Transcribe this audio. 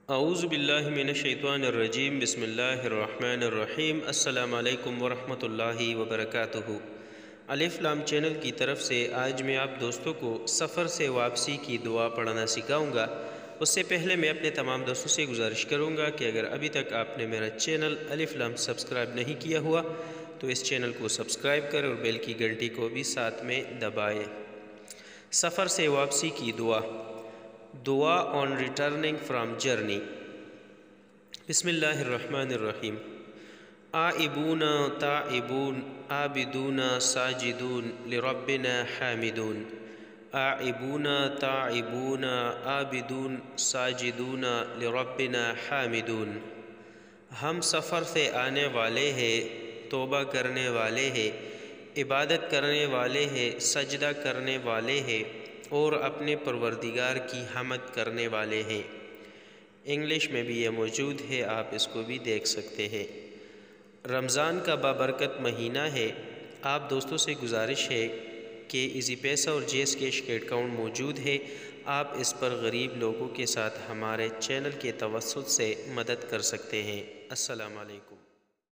اعوذ باللہ من الشیطان الرجیم بسم اللہ الرحمن الرحیم السلام علیکم ورحمۃ اللہ وبرکاتہ۔ الف لام چینل کی طرف سے آج میں آپ دوستوں کو سفر سے واپسی کی دعا پڑھنا سکھاؤں گا۔ اس سے پہلے میں اپنے تمام دوستوں سے گزارش کروں گا کہ اگر ابھی تک آپ نے میرا چینل الف لام سبسکرائب نہیں کیا ہوا تو اس چینل کو سبسکرائب کریں اور بیل کی گھنٹی کو بھی ساتھ میں دبائیں۔ سفر سے واپسی کی دعا on returning from journey۔ بسم اللہ الرحمن الرحیم۔ آئبون تائبون عابدون ساجدون لربنا حامدون۔ آئبون تائبون عابدون ساجدون لربنا حامدون۔ ہم سفر سے آنے والے ہیں، توبہ کرنے والے ہیں، عبادت کرنے والے ہیں، سجدہ کرنے والے ہیں اور اپنے پروردگار کی حمد کرنے والے ہیں۔ انگلش میں بھی یہ موجود ہے، آپ اس کو بھی دیکھ سکتے ہیں۔ رمضان کا بابرکت مہینہ ہے۔ آپ دوستوں سے گزارش ہے کہ ایزی پیسہ اور جی ایس کیش کے اکاؤنٹ موجود ہے، آپ اس پر غریب لوگوں کے ساتھ ہمارے چینل کے توسط سے مدد کر سکتے ہیں۔ السلام علیکم۔